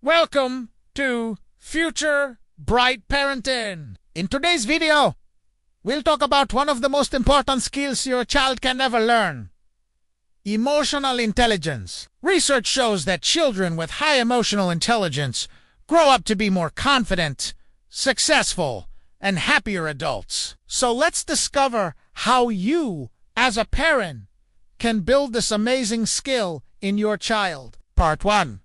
Welcome to Future Bright Parenting. In today's video, we'll talk about one of the most important skills your child can ever learn: emotional intelligence. Research shows that children with high emotional intelligence grow up to be more confident, successful, and happier adults. So let's discover how you, as a parent, can build this amazing skill in your child. Part 1.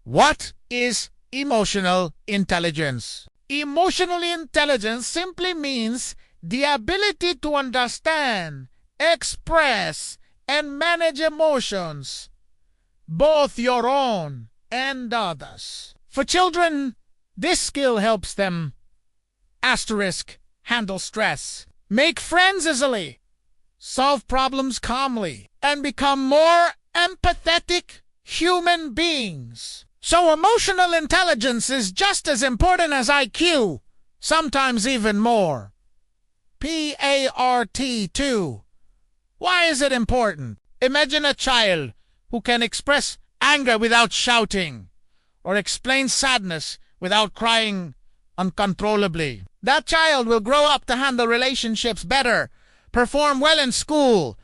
What is emotional intelligence? Emotional intelligence simply means the ability to understand, express, and manage emotions, both your own and others. For children, this skill helps them handle stress, make friends easily, solve problems calmly, and become more empathetic human beings. So emotional intelligence is just as important as IQ, sometimes even more. PART2. Why is it important? Imagine a child who can express anger without shouting, or explain sadness without crying uncontrollably. That child will grow up to handle relationships better, perform well in school,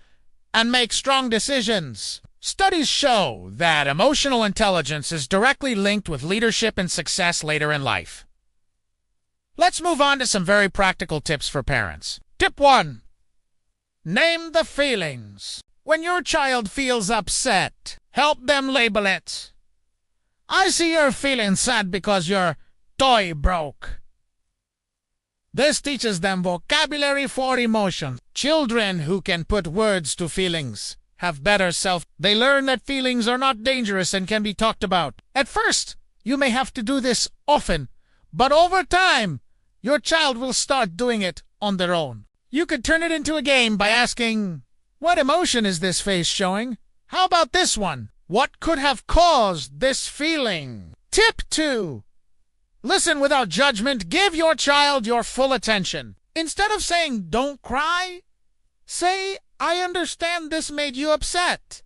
and make strong decisions. Studies show that emotional intelligence is directly linked with leadership and success later in life. Let's move on to some very practical tips for parents. Tip 1. Name the feelings. When your child feels upset, help them label it. I see you're feeling sad because your toy broke. This teaches them vocabulary for emotion. Children who can put words to feelings have better They learn that feelings are not dangerous and can be talked about. At first, you may have to do this often, but over time, your child will start doing it on their own. You could turn it into a game by asking, what emotion is this face showing? How about this one? What could have caused this feeling? Tip 2. Listen without judgment. Give your child your full attention. Instead of saying, don't cry, say, I understand this made you upset.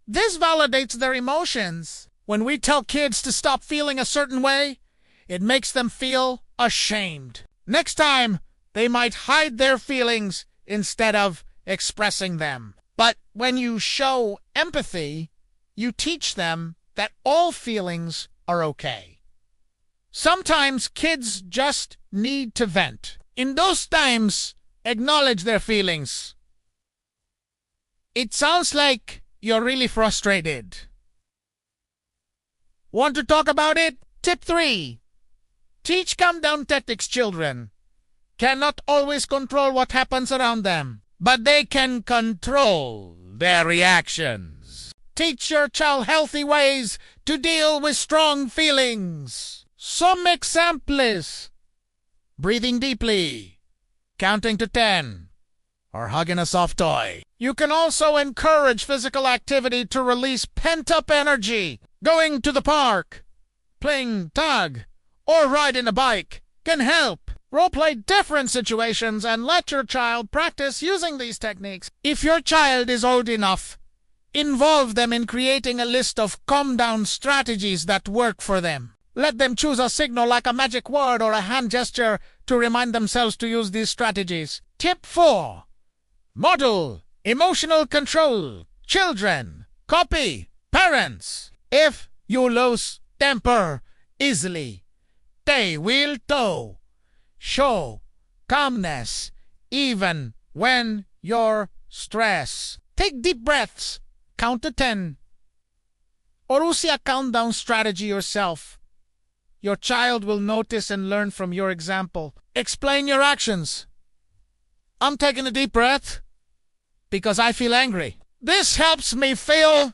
This validates their emotions. When we tell kids to stop feeling a certain way, it makes them feel ashamed. Next time, they might hide their feelings instead of expressing them. But when you show empathy, you teach them that all feelings are okay. Sometimes kids just need to vent. In those times, acknowledge their feelings. It sounds like you're really frustrated. Want to talk about it? Tip 3. Teach calm-down tactics. Children cannot always control what happens around them, but they can control their reactions. Teach your child healthy ways to deal with strong feelings. Some examples: breathing deeply, counting to 10, or hugging a soft toy. You can also encourage physical activity to release pent-up energy. Going to the park, playing tag, or riding a bike can help. Role-play different situations and let your child practice using these techniques. If your child is old enough, involve them in creating a list of calm-down strategies that work for them. Let them choose a signal like a magic word or a hand gesture to remind themselves to use these strategies. Tip 4. Model emotional control. Children copy parents. If you lose temper easily, they will too. Show calmness even when you're stressed. Take deep breaths. Count to 10. Or use a countdown strategy yourself. Your child will notice and learn from your example. Explain your actions. I'm taking a deep breath because I feel angry. This helps me feel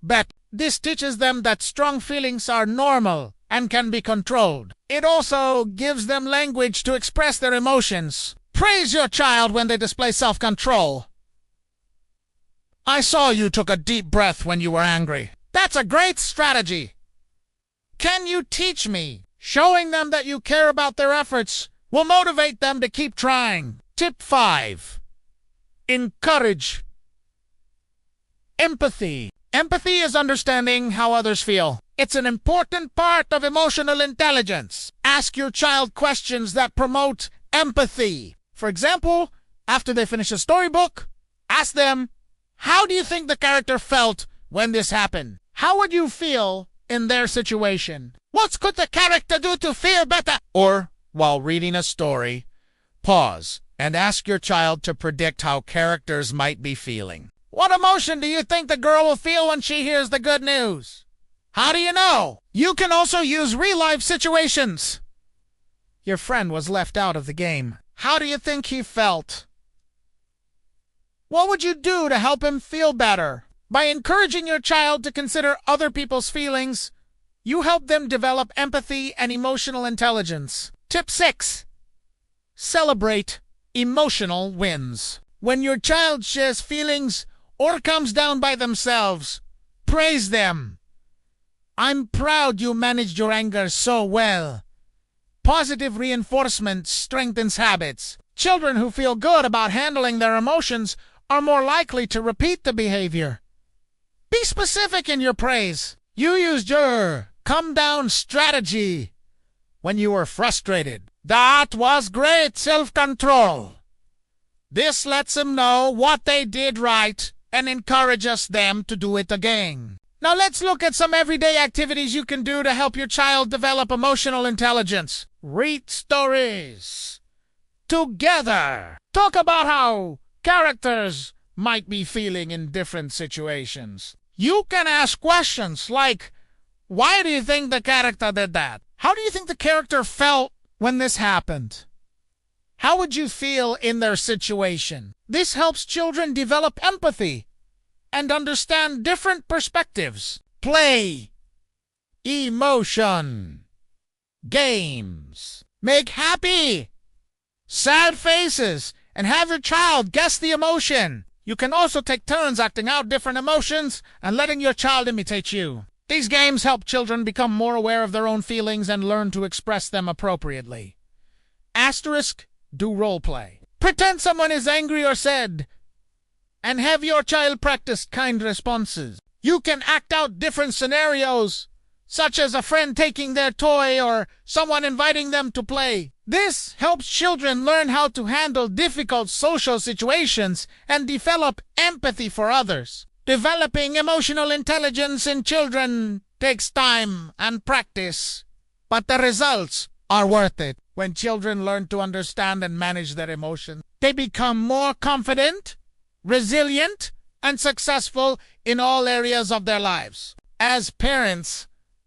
better. This teaches them that strong feelings are normal and can be controlled. It also gives them language to express their emotions. Praise your child when they display self-control. I saw you took a deep breath when you were angry. That's a great strategy. Can you teach me? Showing them that you care about their efforts will motivate them to keep trying. Tip 5. Encourage empathy. Empathy is understanding how others feel. It's an important part of emotional intelligence. Ask your child questions that promote empathy. For example, after they finish a storybook, ask them, how do you think the character felt when this happened? How would you feel in their situation? What could the character do to feel better? Or, while reading a story, pause and ask your child to predict how characters might be feeling. What emotion do you think the girl will feel when she hears the good news? How do you know? You can also use real-life situations. Your friend was left out of the game. How do you think he felt? What would you do to help him feel better? By encouraging your child to consider other people's feelings, you help them develop empathy and emotional intelligence. Tip 6. Celebrate emotional wins. When your child shares feelings or comes down by themselves, praise them. I'm proud you managed your anger so well. Positive reinforcement strengthens habits. Children who feel good about handling their emotions are more likely to repeat the behavior. Be specific in your praise. You used your come-down strategy when you were frustrated. That was great self-control. This lets them know what they did right and encourages them to do it again. Now let's look at some everyday activities you can do to help your child develop emotional intelligence. Read stories together. Talk about how characters might be feeling in different situations. You can ask questions like, why do you think the character did that? How do you think the character felt when this happened? How would you feel in their situation? This helps children develop empathy and understand different perspectives. Play, emotion, games. Make happy, sad faces, and have your child guess the emotion. You can also take turns acting out different emotions and letting your child imitate you. These games help children become more aware of their own feelings and learn to express them appropriately. Asterisk, do role play. Pretend someone is angry or sad, and have your child practice kind responses. You can act out different scenarios, such as a friend taking their toy or someone inviting them to play. This helps children learn how to handle difficult social situations and develop empathy for others. Developing emotional intelligence in children takes time and practice, but the results are worth it. When children learn to understand and manage their emotions, they become more confident, resilient, and successful in all areas of their lives. As parents,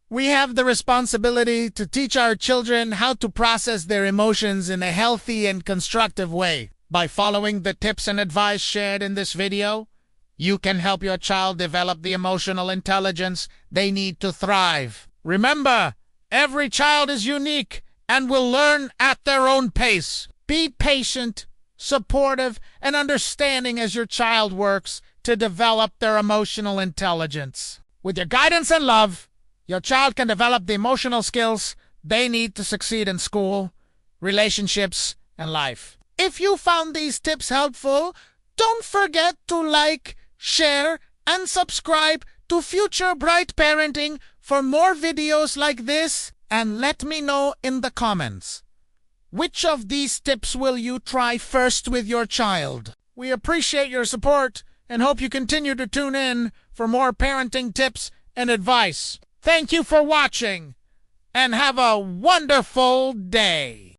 we have the responsibility to teach our children how to process their emotions in a healthy and constructive way. By following the tips and advice shared in this video, you can help your child develop the emotional intelligence they need to thrive. Remember, every child is unique and will learn at their own pace. Be patient, supportive, and understanding as your child works to develop their emotional intelligence. With your guidance and love, your child can develop the emotional skills they need to succeed in school, relationships, and life. If you found these tips helpful, don't forget to like, share, and subscribe to Future Bright Parenting for more videos like this, and let me know in the comments, which of these tips will you try first with your child? We appreciate your support and hope you continue to tune in for more parenting tips and advice. Thank you for watching, and have a wonderful day.